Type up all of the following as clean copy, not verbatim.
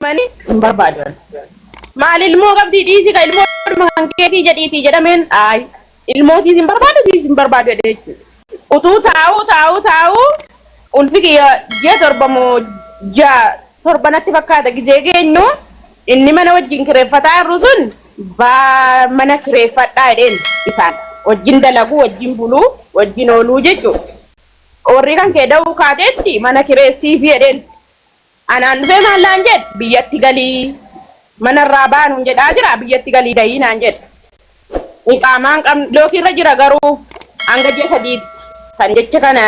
mani barbaadan. Maal ilmoo qabdii dhiisii ka ilmoo kan keetii jedhiitii jedhameen ay ilmoo siis hin barbaadu siis hin barbaadu jedhee jechuudha. Utuu taa'uu ulfi kiyya ji'a torba moo ji'a torbanatti fakkaata gizee geenyu inni mana wajjin kireeffataa jirru sun mana kireeffadhaa jedheen isaan wajjin dalaguu wajjin buluu wajjin ooluu jechuudha. Warri kan kee da'uu kaateetti mana kireessiif jedheen anaan dhufee maallaan jedhe biyyatti galii manarraa baanuun jedhaa jira biyyatti galii dayii naan jedhe. Iqaamaan lookiirra jira garuu hanga ji'a sadiitti kan jecha kana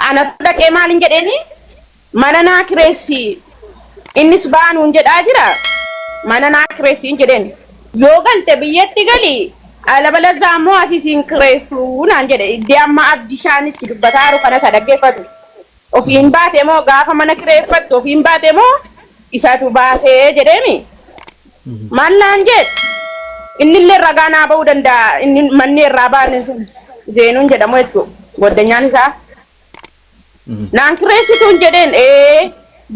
anatu dhaqee maaliin jedheeni mana naa kireessi innis baanuun jedhaa jira mana naa kireessiin jedheen yoo galte biyyatti galii alabalazaa ammoo asiisiin kireessuu naan jedhe iddee amma abdishaanitti dubbataaru kana isa dhaggeeffatu ofiin baate moo gaafa mana kireeffattu ofiin baate moo isatu baasee jedheemi mallaan jedhe innillee ragaa naa ba'uu danda'a inni manni irraa baane sun zeenuun jedhamu jechuudha goddanyaan isaa naan kireessituun jedheen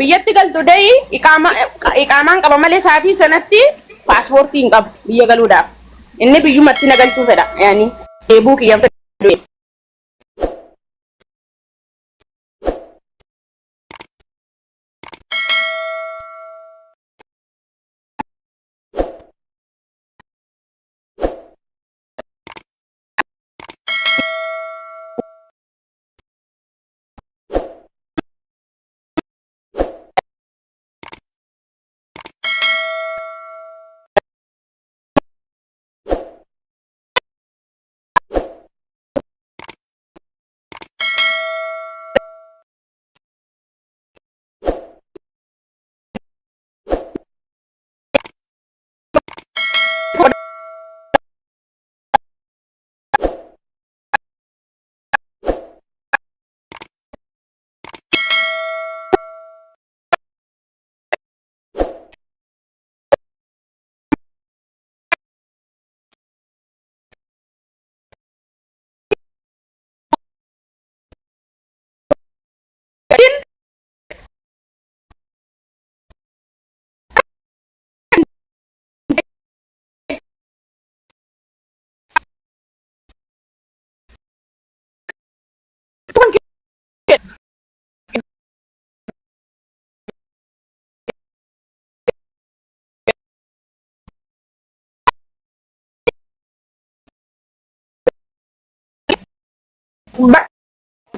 biyyatti galtu dayi iqaamaan qaba malee saatii sanatti paaspoortii hin qabu biyya galuudhaaf inni biyyumatti na galchuu fedha yaani deebuu kiyyan fedha.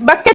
Bakka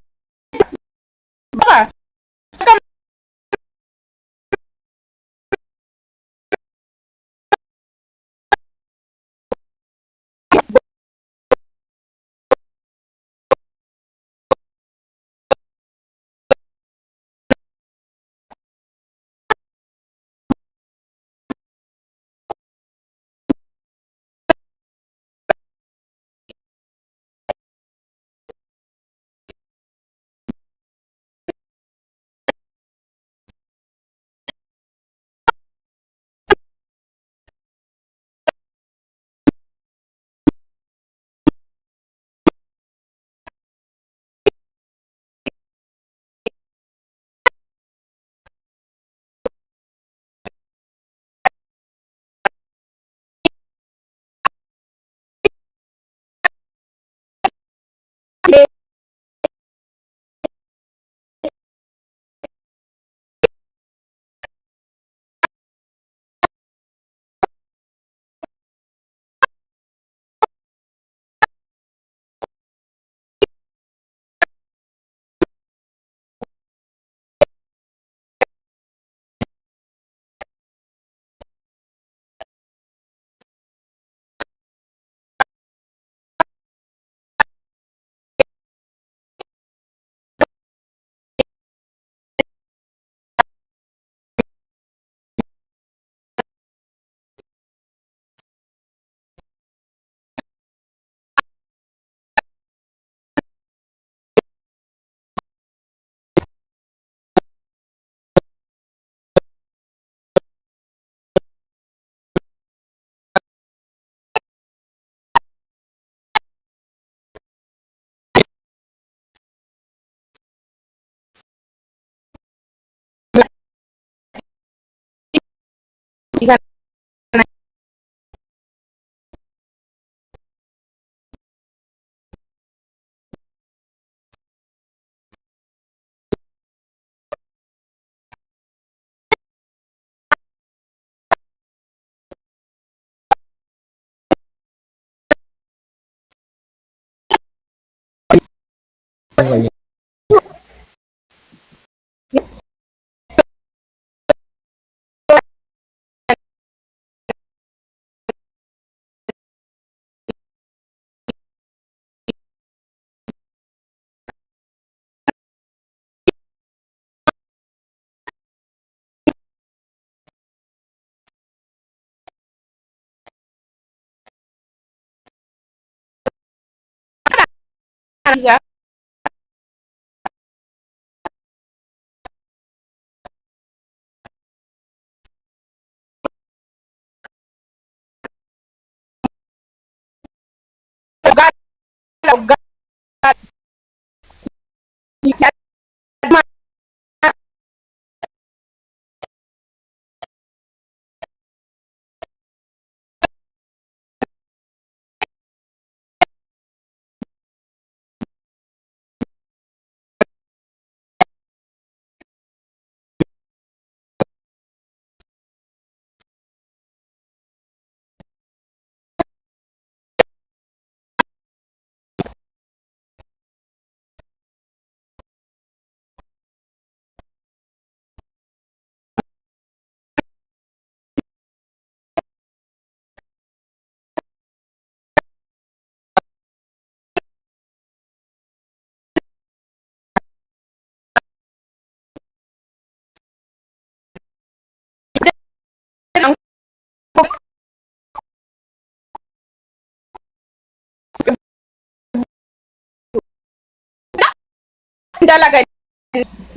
dalaga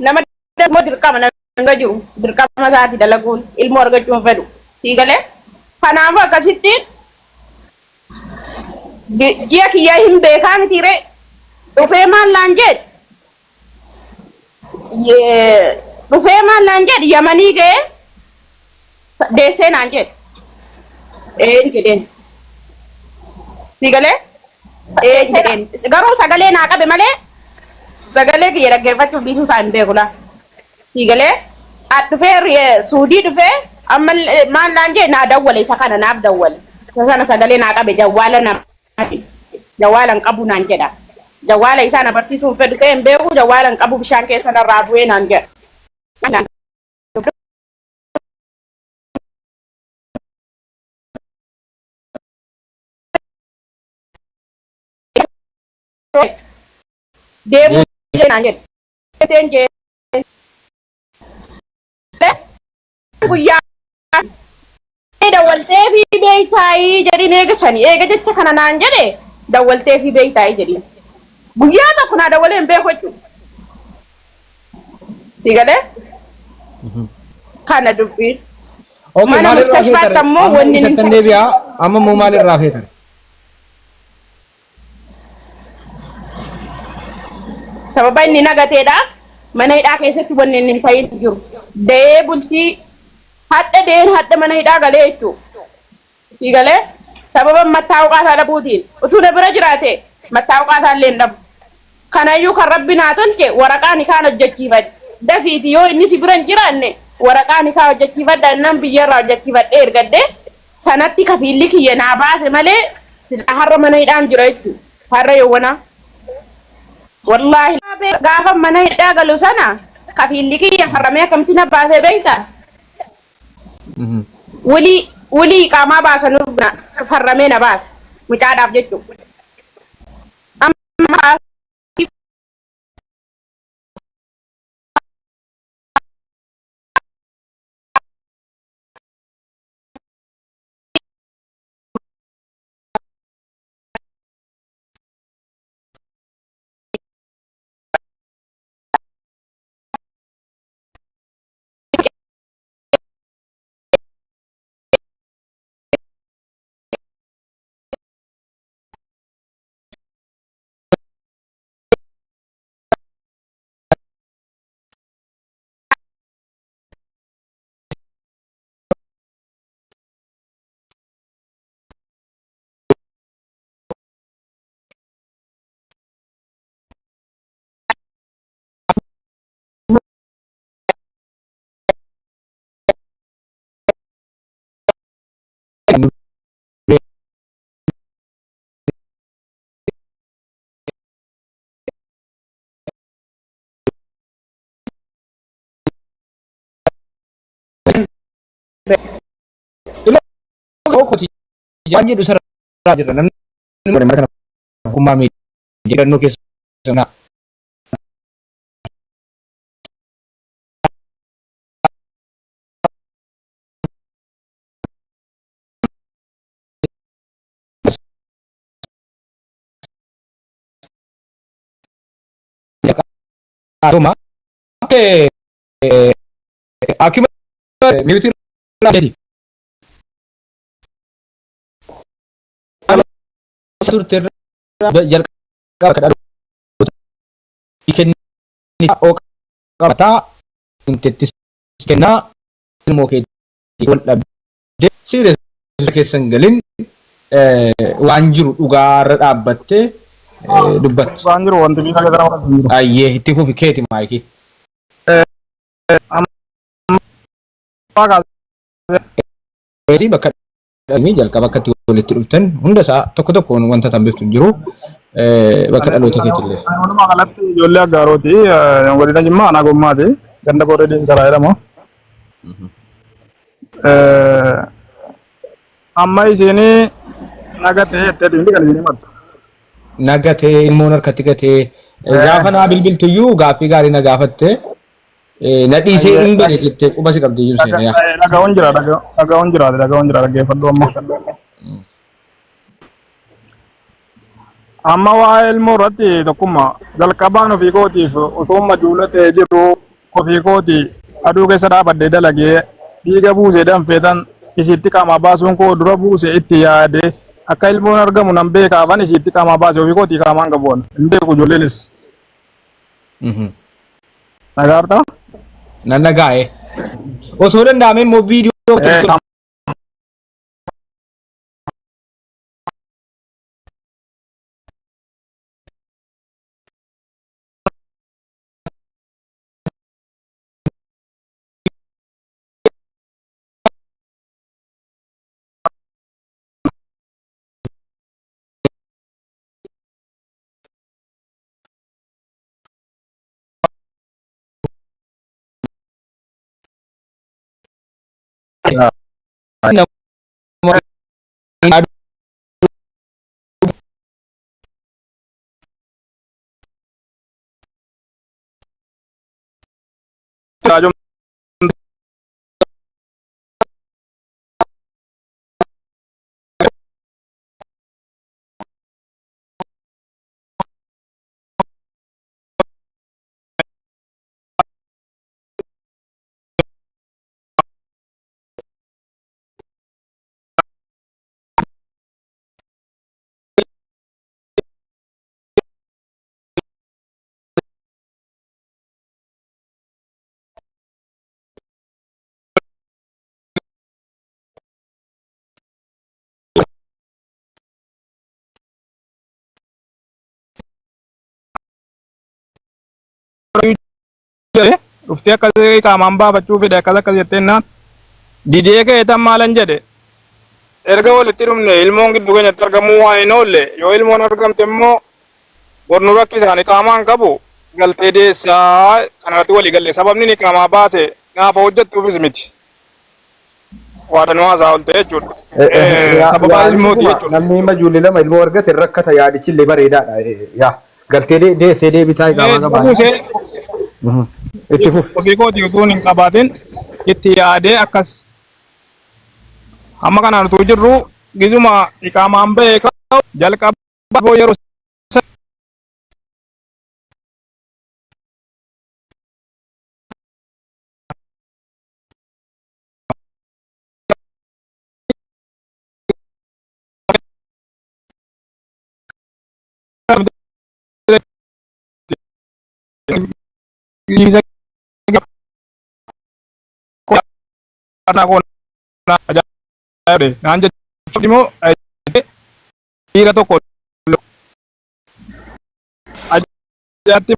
nama mo dirqama nama jiru dirqama isaati dalaguun ilmoo argachuun fedhu sii galee kanaafuu akkasitti ji'a kiyyaa hin beekaa mitiire dhufee maallaan jedhe dhufee maallaan jedhe yamanii ga'ee deessee naan jedhe jedheen sii galee jedheen garuu sagalee naa qabe malee sagalee kiyya dhaggeeffachuuf dhiisuu isaa hin beeku laa sii galee dhufee suudii dhufee amma maallaan jedhe naa dawwale isa kana naaf dawwale sana sagalee naa qabe jawwaala namaati jawwaalan qabu naan jedha jawwaala isaa na barsiisuun fedhu ta'e hin beeku jawwaalan qabu bishaan keessa narraa bu'ee naan jedha. Deemu naan jedhe guyyaa dawwaltee fi beeytaayii jedhin eegachanii eega jecha kana naan jedhe dawwaltee fi beeytaayii jedhin guyyaa tokko naa dawwalee hin beeku jechuudha. Si galee kana dubbiin mana mustashfaatti ammoo wanni isa tan deebi'aa amma moo maal irraa feetan sababa inni nagateedhaaf mana hidhaa keessatti wanni inni hin ta'in jiru da'ee bultii hadda deen hadda mana hidhaa galee jechuudha. Si galee sababa mattaa'uqaa isaa dhabuutiin utuu na bira jiraate mattaa'uqaa isaa illee hin dhabu. Kanayyuu kan rabbi naa tolche waraqaan kaan hojjechiifadhe dafiiti yoo inni si bira hin jiraanne waraqaan kaan hojjechiifadha nan biyyarraa hojjechiifadhee ergadde sanatti kafiilli kiyya naa baase malee har'a mana hidhaan jira jechuudha. Har'a yoowwana wallaahi gaafa mana hidhaa galu sana kafiilli kiyya farramee akkamitti na baasee beektaa? Wulii qaamaa baasanuuf farramee na baase mucaadhaaf jechuudha. Waan jedhu sarara jira namni bara kana hukumaa miidhagannoo keessa na asuma akima miutir jadi turte jalqaba kadhaa kenni o qabata intettis kennaa ilmoo keetti wal dhabde siree keessan galin waan jiru dhugaarra dhaabbattee dubbatte. Waan jiru wanti miidhaa gara waan jiru. Ayyee itti fufi keeti maayikii. Bakka dhalanii jalqaba akkatti walitti dhuftan hunda isaa tokko tokkoon wanta tambiftu hin jiru bakka dhaloota keetti illee. Walumaa galatti ijoollee aggaarooti godina Jimmaa aanaa Gommaati ganda Booree Diinsaraa jedhamu. Amma isheenii nagatee jettee kan isheen himattu. Nagatee ilmoon harkatti gatee gaafa naa bilbiltuyyuu gaaffii gaarii na gaafatte na dhiisee hin bade jettee quba si qabdee jiru seenaa. Dhagahuun jira dhaggeeffadhu amma. Amma waa'ee ilmoo irratti tokkummaa jalqabaan ofii kootiif osoo majuulatee jiru ofii kooti aduu keessa dhaabadde dalagee dhiiga buusee danfeetan isitti qaamaa baasuun koo dura buuse itti yaade akka ilmoon argamu nan beeka afaan isitti qaamaa baase ofii kootii qaamaan qabuun hin beeku ijoollenis. Nagaartaa? Nan nagaa'e. Osoo danda'ame immoo viidiyoo Raajum dhuftee akkasii qaamaan baafachuu fedhe akkas jettee naan didee ka'eetan maalan jedhe erga walitti dhumne ilmoon gidduu keenyatti argamuu waan hin oolle yoo ilmoon argamte immoo bornu rakkisaani qaamaan qabu galtee deessaa kanarratti walii galle sababni ni qaamaa baase gaafa hojjettuufis miti. Waadan waasaa olte jechuudha. Sababa ilmooti jechuudha. Namni ijoollee lama ilmoo argate rakkata yaadichi illee bareedaadha. Yaa galtee deessee deebitaa qaamaa qabaa. Itti fufi. Ofii kooti utuun hin qabaatin itti yaadee akkas hamma kanaan utuu jirru gizuma iqaamaan ba'ee ka'u jalqaba yeroo naan jechuun immoo dhiira tokko ajaa'ibatti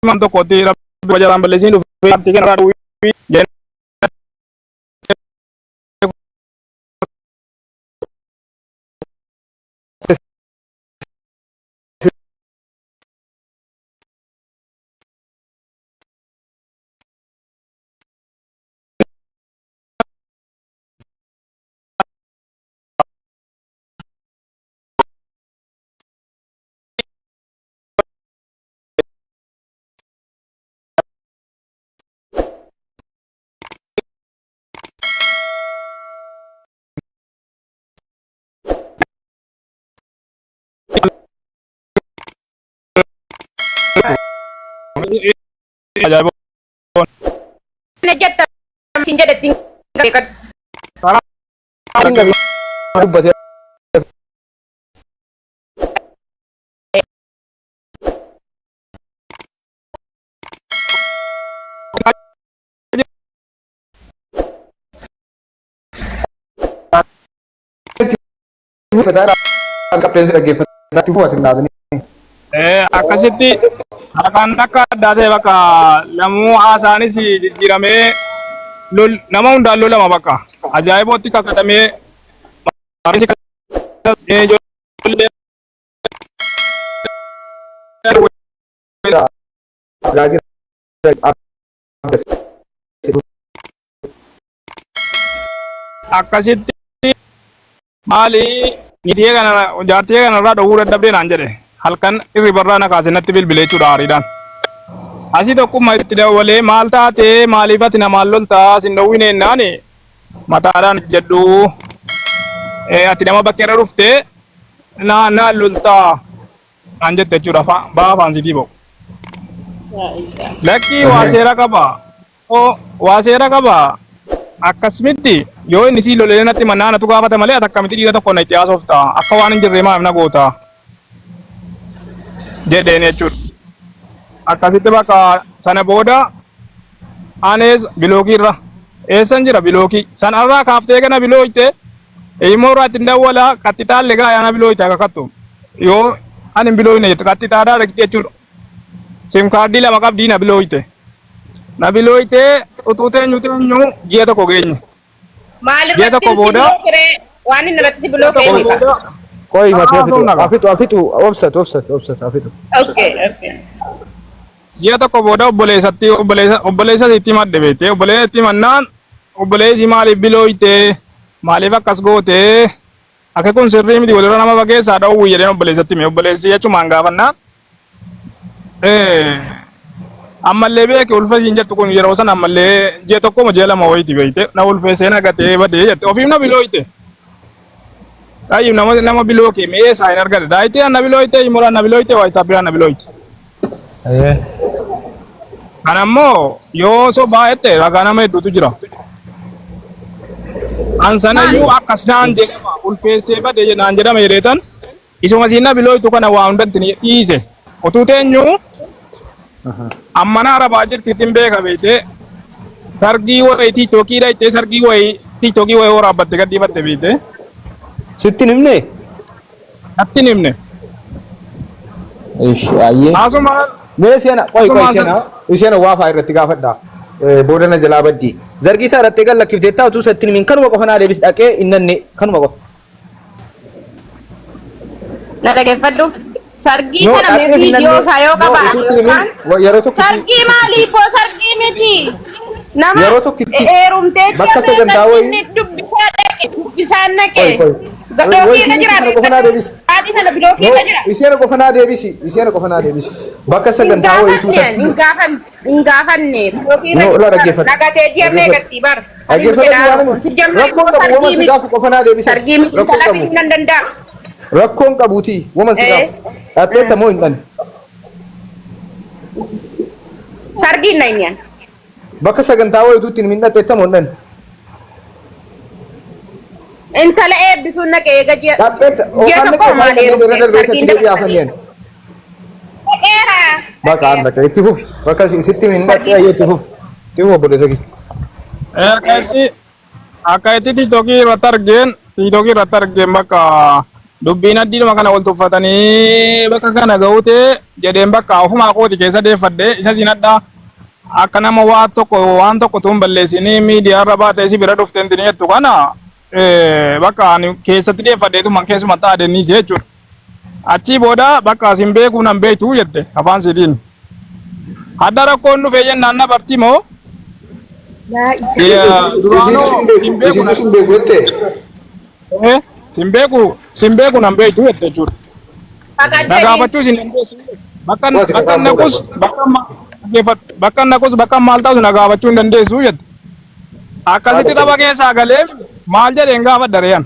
man tokko dhiira bajalaan balleessiin dhufee kenna ajaa'iba. Jetta sin jedhetti beekat. dubbate akkasitti harkaan akka addaa ta'e bakka namuu haasaanis jijjiiramee nama hundaan lolama bakka ajaa'ibootti kakkatamee akkasitti maali niitii kana jaartii kanarraa dhowwuu dadhabdee naan jedhe halkan irribarraa na kaase natti bilbilee jechuudha aariidhaan. Asii tokkummaa itti dabalee maal taatee maaliif ati namaan loltaa sin dhowwine ennaani mataadhaan jedhu ati nama bakkeerra dhuftee naan loltaa naan jette jechuudha baa afaan sitii ba'u. Lakkii waa seera qaba. Waa seera qaba. Akkasumitti yoo inni sii lolee natti mannaa natu gaafata malee ati akkamitti dhiira tokko na itti haasofta akka waan hin jirre maaf na goota jedheen jechuudha. Akkasitti bakka sana booda anees bilookiirra eessan jira bilookii sanarraa kaaftee kana bilooyte immoo irraa ittiin dawwala qaxxitaallee gaa yaana bilooyte akka kattu yoo ani hin bilooyne jettu qaxxitaadhaa dhaqxi jechuudha. Sim kaardii lama qabdii na bilooyte. Na bilooyte utuu teenyu ji'a tokko geenye. Ji'a tokko booda waan inni irratti bilookee hiika. Koi mati afitu obsat afitu. Okay. Ji'a tokko booda obboleessa itti madde beekte obboleessa itti mannaan obboleessi maaliif bilooyte maaliif akkas goote akka kun sirrii miti walirra nama fageessaa dha'uu jedheen obboleessatti mee obboleessi jechumaan gaafannaan. Ammallee beeke ulfa siin jettu kun yeroo san ammallee ji'a tokko ji'a lama wayiiti beekte na ulfeessee na gatee badee jette ofiif na bilooyte. Tayyib nama bilooke mee saa hin argate daayitee na bilooyte immoo na bilooyte waa isaaf na bilooyte. Kan ammoo yoo so baay'ate ragaa nama hedduutu jira. An sanayyuu akkas naan jedhama ulfeessee badee naan jedhama jedheetan isuma siin na bilooytu kana waa hundatti ni dhiise otuu teenyuu ammana arabaa jirti ittiin beeka beekte sargii wayii tiiktookii ittee sargii wayii tiiktookii wayii waraabbatte gadhiifatte beekte. Sittin himne? Attin himne. Ishi ayyee. Asuma. Mee siena waa fa'aa irratti gaafadha. Boodana jalaa baddi. Zargii isaa irratti eegan lakkiftee taatu sittin himin kanuma qofa naa deebis dhaqee innanne kanuma qofa. Na dhaggeeffadhu. Sargii kana mee viidiyoo isaa yoo qabaadha. Sargii maaliif boo sargii miti. Nama heerumtee bakka sagantaa wayii dubbisaan naqee gadoofi na jira haati sana biloofii na jira isheen qofa naa deebisi bakka sagantaa wayii tuusatti hin gaafanne biloofii na jira nagatee ji'a meeqatti bar sargii miti dhalanii nan danda'a rakkoon qabuuti woman si gaafu dhaatteetta moo hin dhanne sargiin na hinyaan bakka sagantaa wayiituutti hin dhaatteetta moo hin dhanne intala eebbisuun naqee eega ji'a tokko maal sargiin dabalanii bakka aan itti fufi bakka sitti hin dhattee itti fufi itti fufi obboleessa kee akka itti tiktokii irratti argeen bakka dubbiin addiidhuma kana wal tuffatanii bakka kana ga'uute jedheen bakka ofumaa kooti keessa deeffadde isa sinadha akka nama waan tokko tuun balleessinii miidiyaa irra baatee si bira dhufteen jettu kana bakka ani keessatti deeffadheetuman keessuma taa'adenniisi jechuudha. Achii booda bakka asin beekuu nan beektu jette afaan sidiin. Hadda rakkoon dhufee jennaan na barti moo? Sin beeku nan beektu jette jechuudha. Nagaafachuu sin dandeessu. Bakka naqus bakka maal taatu nagaafachuu hin dandeessu jette. Akkasitti tapha keessaa galee maal jedheen gaafa dareen.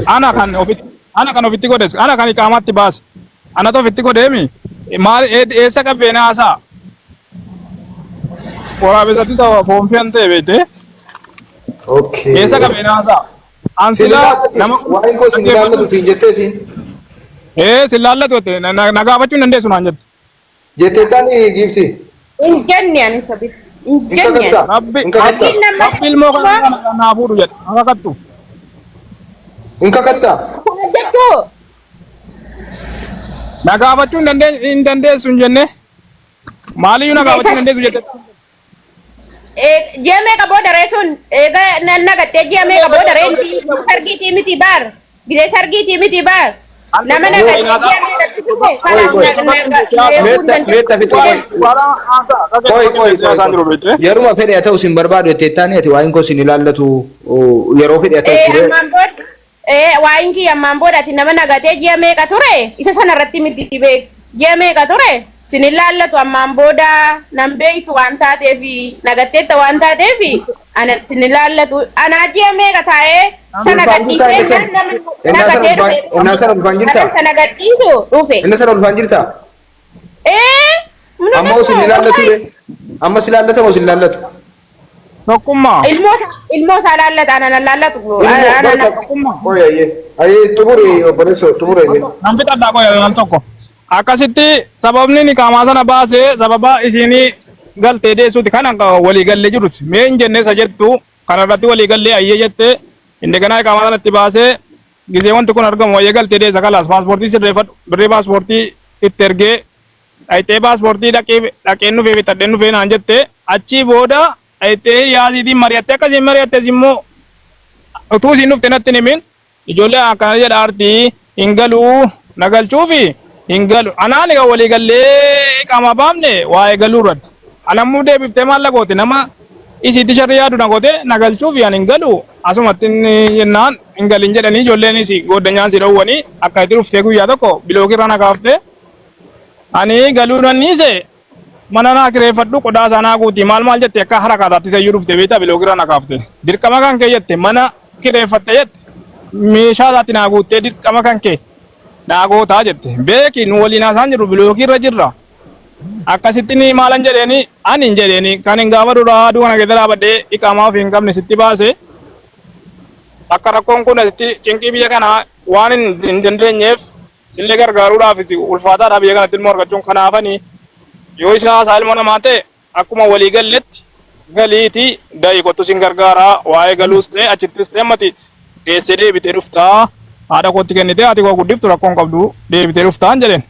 Ana kan ofitti godhes ana kan iqaamatti baase anatu ofitti godheemi maal eessa qabeena haasaa waraabessatti sababa foonfiyaan ta'e beekte Okay. eessa qabeena haasaa ansila nama waan ko sin ilaallatu siin jettee siin sin laallatu jette na gaafachuu dandeessu naan jette jettee taani gifti. Injenne ani sabit. Inka Injenne. katta. rabbi Inka katta. rabbi ilmoo kana naa fuudhu jedhe akka kattu Inka katta. Jettu. na gaafachuu hin dandeessu hin jenne maaliyyuu na gaafachuu hin dandeessu jette Ji'a meeqa booda reesun egaa nagattee ji'a meeqa booda reenti sargiitii miti baar gisee sargiitii miti baar nama nagattee ji'a meeqatti dhufe Meetta fixu koi. Yeruma fedhe haa ta'u sin barbaadu jettee taani ati waan ko sin ilaallatu yeroo fedhe haa ta'u ture. ammaan booda waa'in kiyya ammaan booda ati nama nagatee ji'a meeqa ture isa sanarratti miti beek ji'a meeqa ture sin ilaallatu ammaan booda nan beektu waan taateefi nagatteetta waan taateefi ana sin ilaallatu anaa ji'a meeqa taa'ee sana gadhiisee nagatee dhufe Innaa sana dhufaan jirta? sana gadhiisu dhufe Inna sana dhufaan jirta? Amma o sin ilaallatu de? Amma si ilaallata moo sin ilaallatu? tokkummaa ilmoo isaa laallata ana laallatu Koi ayyee xumuri obboleessoo xumure inni. nan fixadhaa qoya nan tokko akkasitti sababni ni qaamaa sana baasee sababa isinii galtee deessuuti kan walii gallee jirus mee hin jenne isa jettu kanarratti walii gallee ayyee jette inni ganaa qaamaa sanatti baasee gisee wanti kun argamu wayyee galtee deessa kalaas paaspoortii sirreeffadhu birrii paaspoortii itti ergee dhayxee paaspoortii dhaqeen dhufee bitadheen dhufee naan jette achii booda dhayxee yaasiitiin mari'attee akkasiin mari'attes immoo utuu isiin dhufte natti himin ijoollee akkana jedha artii hin galuu na galchuufi hin galu anaan egaa walii gallee qaama baafne waa'ee galuu irratti anammuu deebiftee maalla goote nama isiitti sharri yaadu na goote na galchuufi an hin galu asumatti jennaan hin galin jedhanii ijoolleenis gooddanyaan si dhowwanii akka itti dhuftee guyyaa tokko bilookirra na kaafte ani galuu nanniise mana naa kireeffadhu qodaa sanaa guutii maal jette akka harakaataatti sayyuu dhufte beektaa bilookirra na kaafte dirqama kan kee jette mana kireeffatte jette meeshaa isaatti naa guuttee dirqama kan kee naa gootaa jette beeki nu waliin haasaan jiru bilookirra jirra akkasitti ni maalan jedheeni ani hin jedheeni kan hin gaafa duraa aduu kana keessa dhaabadhee iqaamaa ofii hin qabne sitti baase akka rakkoon kun asitti cinqii biyya kanaa waan hin dandeenyeef illee gargaaruudhaaf ulfaataadha biyya kanatti ilmoo argachuun kanaafanii yoo isa haasaa ilmoo namaa ta'e akkuma walii galletti galiiti da'i kottu sin gargaaraa waa'ee galuus ta'e achittis ta'e ammati geessee deebitee dhuftaa haadha kootti kennite ati koo guddiftu rakkoon qabdu deebitee dhuftaan jedheen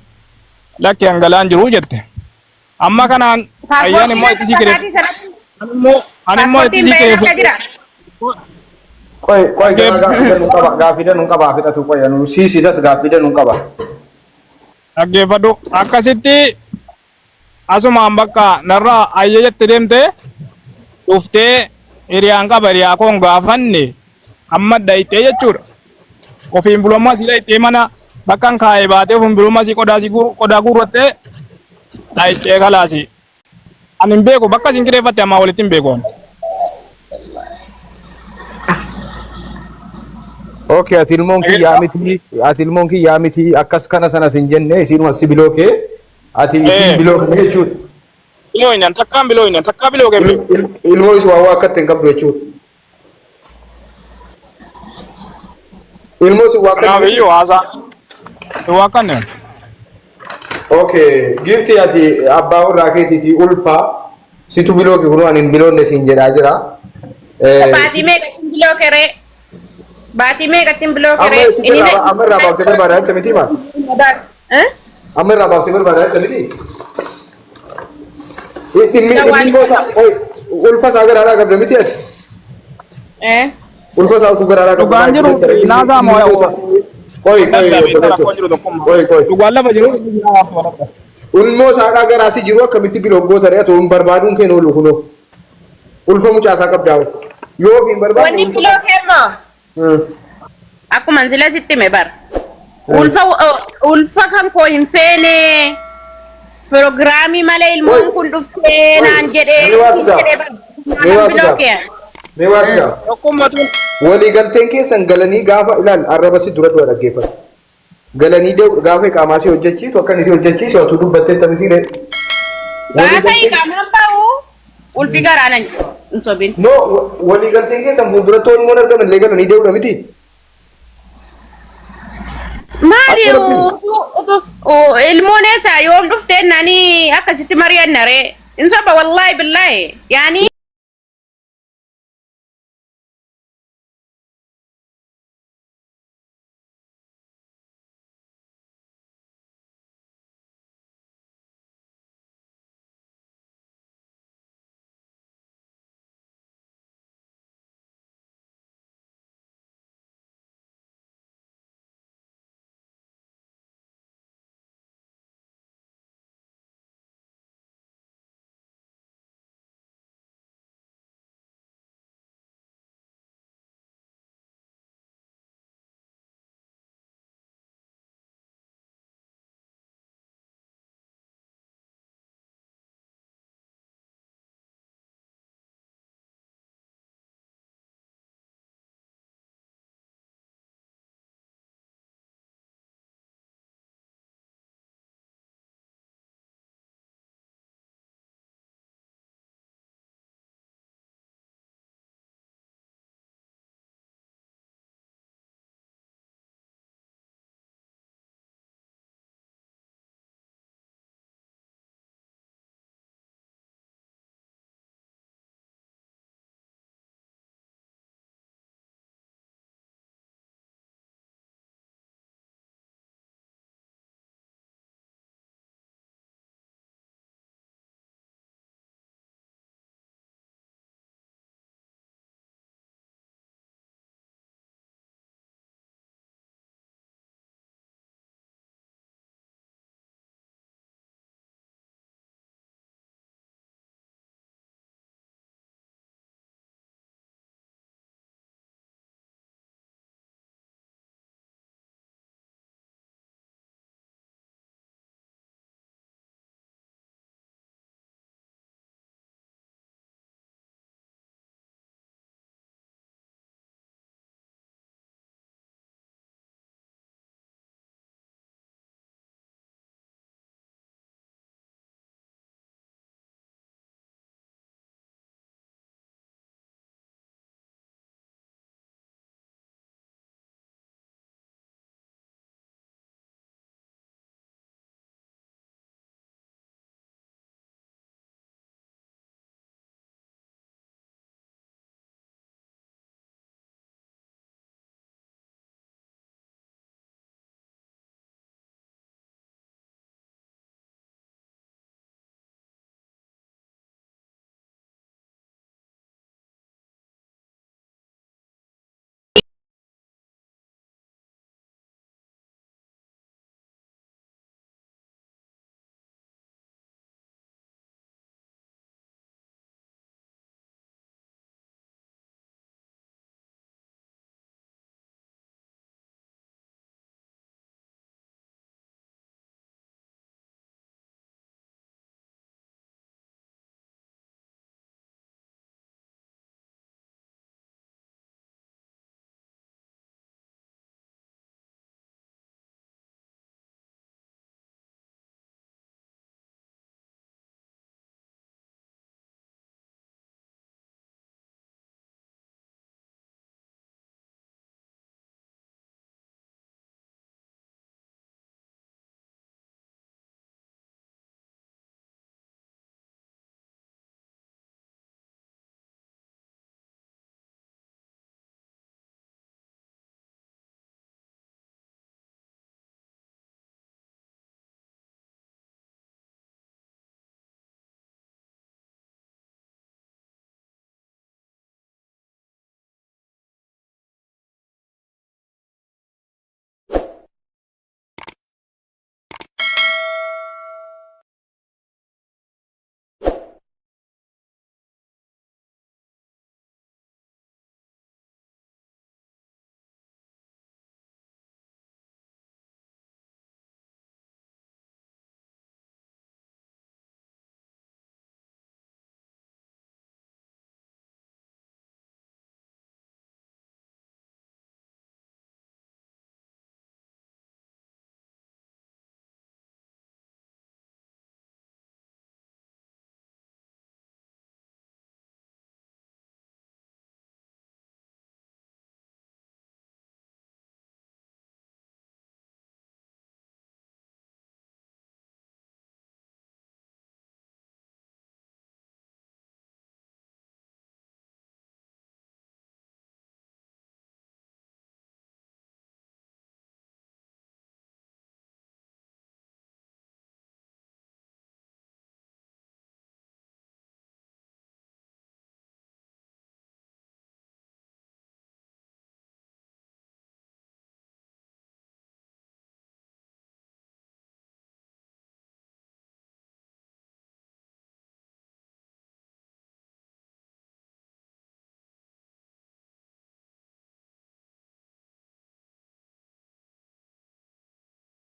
lakki hangalaan jiru jette amma kanaan ayyaan immoo itti sikireef ani immoo itti sikireef Koi gaaffiidha nun qaba fixatu qoya nu siisisas gaaffiidha nun qaba. dhaggeeffadhu akkasitti asumaan bakka narraa ayyee jette deemte dhuftee hiriyaan qaba hiriyaa koon gaafanne amma dhayxee jechuudha ofiin bulummaa si dhayxee mana bakka kaa'ee baatee ofiin bulummaa si qodaa guurrattee dhayxee kalaasi ani hin beeku bakka isin kireeffatte ammaa walitti hin beeku. Okay, ati ilmoon kiyyaa miti akkas kana sana sin jenne isinuma si bilookee ati isin bilookee jechuudha. Bilooyinaan takkaan bilookee Ilmoo isu waa akkatti hin qabdu jechuudha. Ilmoo isu waa akkatti. kanaaf iyyuu haasaa waa kanneen. Okay, gifti ati abbaa warraa keetiiti ulfaa situ bilooke kun ani hin biloonne siin jedhaa jira. Baatii meeqatti bilookere? Baatii meeqatti bilookere? Amma irraa baaftee barbaadaa jirta miti maal? Amma irraa baaftee barbaadaa jirta miti? Ulfa isaa garaadhaa qabda miti ati? Ulfa isaa utuu garaadhaa qabda. Dhugaan jiru naasaa moo Koi. dhugaan lafa jiru. Ilmoo isaa garaasi jiru akkamitti bilooggoota re'atu hin barbaaduun kennu oolu kunoo. Ulfa mucaa isaa qabdaa yoo hin barbaadu. Wanni bilookeemmoo? Akkuma sila sitti hime bar. Ulfa kan koo hin feene Pirogiraamii malee ilmoon kun dhuftee naan jedhee mee waasigaa walii galteen keessan galanii gaafa ilaal arraba si dura dhaggeeffatu galanii gaafa qaamaasii hojjechiisu akkan isii hojjechiisu atu dubbattee tamitiire. Gaafa qaamaan bahu ulfi garaana hin sobin. No walii galteen keessan fuulduratti ilmoon argaman illee galanii deebi'udha miti. Maali ilmoon eessa yoom dhuftee nani akkasitti mari'annare hin soba wallahi billahi yaani.